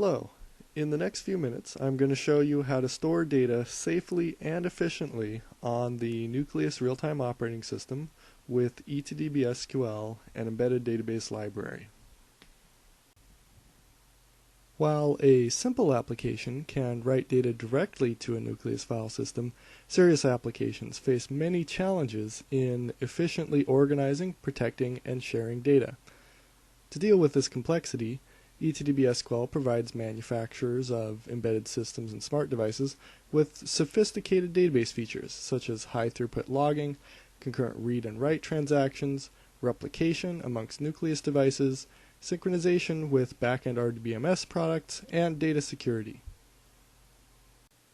Hello. In the next few minutes, I'm going to show you how to store data safely and efficiently on the Nucleus real-time operating system with ITTIA DB SQL and embedded database library. While a simple application can write data directly to a Nucleus file system, serious applications face many challenges in efficiently organizing, protecting, and sharing data. To deal with this complexity, ITTIA DB SQL provides manufacturers of embedded systems and smart devices with sophisticated database features such as high-throughput logging, concurrent read and write transactions, replication amongst Nucleus devices, synchronization with backend RDBMS products, and data security.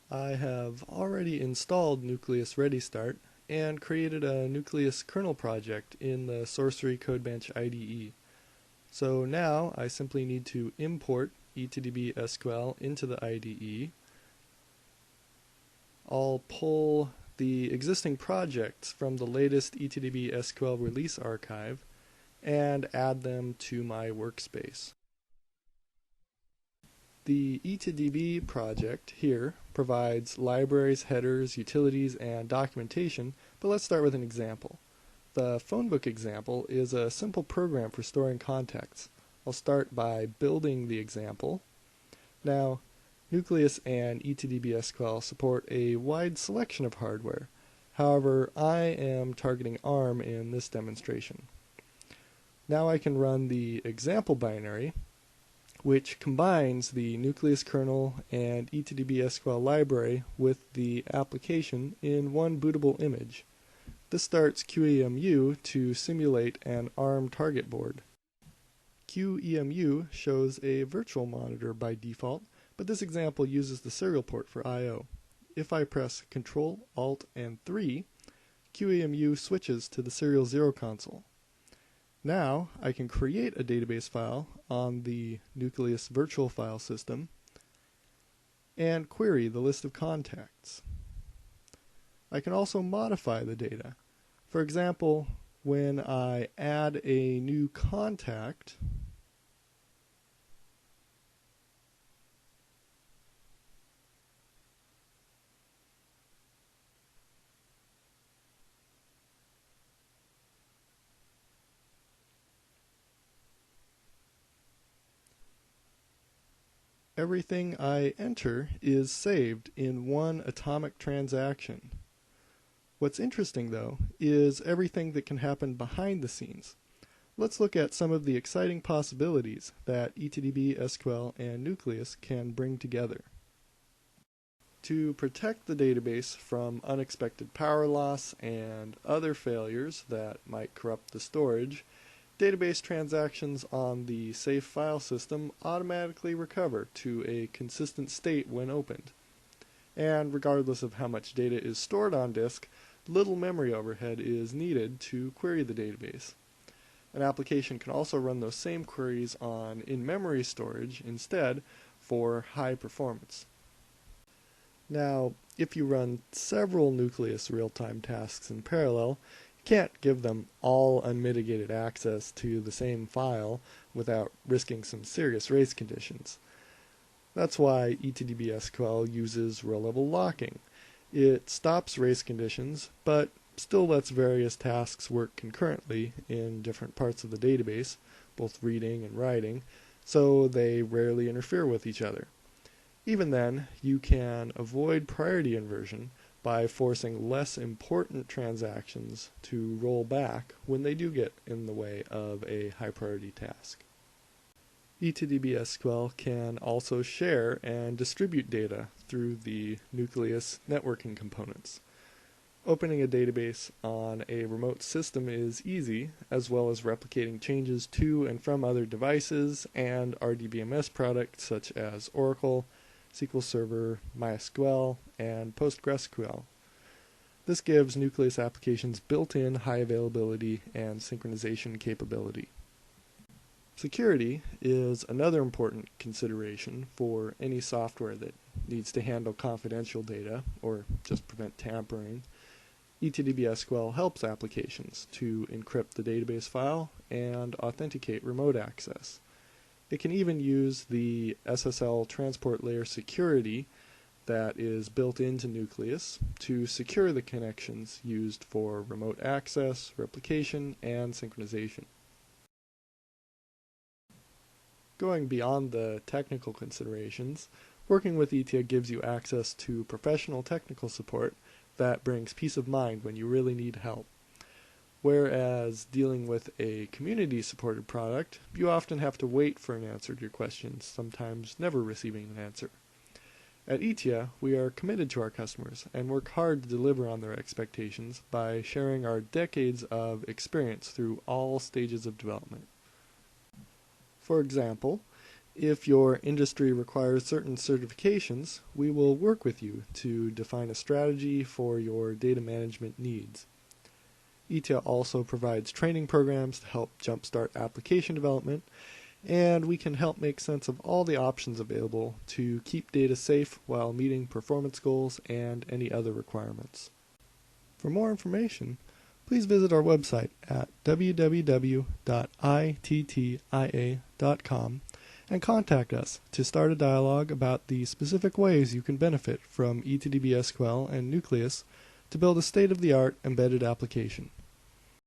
I have already installed Nucleus Ready Start and created a Nucleus kernel project in the Sorcery Codebench IDE. So now I simply need to import ITTIA DB SQL into the IDE. I'll pull the existing projects from the latest ITTIA DB SQL release archive and add them to my workspace. The ITTIA DB project here provides libraries, headers, utilities, and documentation, but let's start with an example. The Phonebook example is a simple program for storing contacts. I'll start by building the example. Now, Nucleus and ITTIA DB SQL support a wide selection of hardware. However, I am targeting ARM in this demonstration. Now I can run the example binary, which combines the Nucleus kernel and ITTIA DB SQL library with the application in one bootable image. This starts QEMU to simulate an ARM target board. QEMU shows a virtual monitor by default, but this example uses the serial port for I/O. If I press Ctrl, Alt, and 3, QEMU switches to the Serial 0 console. Now I can create a database file on the Nucleus virtual file system and query the list of contacts. I can also modify the data. For example, when I add a new contact, everything I enter is saved in one atomic transaction. What's interesting, though, is everything that can happen behind the scenes. Let's look at some of the exciting possibilities that ITTIA DB SQL and Nucleus can bring together. To protect the database from unexpected power loss and other failures that might corrupt the storage, database transactions on the safe file system automatically recover to a consistent state when opened. And regardless of how much data is stored on disk, little memory overhead is needed to query the database. An application can also run those same queries on in-memory storage instead for high performance. Now, if you run several Nucleus real-time tasks in parallel, you can't give them all unmitigated access to the same file without risking some serious race conditions. That's why ITTIA DB SQL uses row-level locking. It stops race conditions, but still lets various tasks work concurrently in different parts of the database, both reading and writing, so they rarely interfere with each other. Even then, you can avoid priority inversion by forcing less important transactions to roll back when they do get in the way of a high-priority task. ITTIA DB SQL can also share and distribute data through the Nucleus networking components. Opening a database on a remote system is easy, as well as replicating changes to and from other devices and RDBMS products such as Oracle, SQL Server, MySQL, and PostgreSQL. This gives Nucleus applications built-in high availability and synchronization capability. Security is another important consideration for any software that needs to handle confidential data or just prevent tampering. ITTIA DB SQL helps applications to encrypt the database file and authenticate remote access. It can even use the SSL transport layer security that is built into Nucleus to secure the connections used for remote access, replication, and synchronization. Going beyond the technical considerations, working with ITTIA gives you access to professional technical support that brings peace of mind when you really need help. Whereas dealing with a community-supported product, you often have to wait for an answer to your questions, sometimes never receiving an answer. At ITTIA, we are committed to our customers and work hard to deliver on their expectations by sharing our decades of experience through all stages of development. For example, if your industry requires certain certifications, we will work with you to define a strategy for your data management needs. ITTIA also provides training programs to help jumpstart application development, and we can help make sense of all the options available to keep data safe while meeting performance goals and any other requirements. For more information, please visit our website at www.ITTIA.com and contact us to start a dialogue about the specific ways you can benefit from ITTIA DB SQL and Nucleus to build a state-of-the-art embedded application.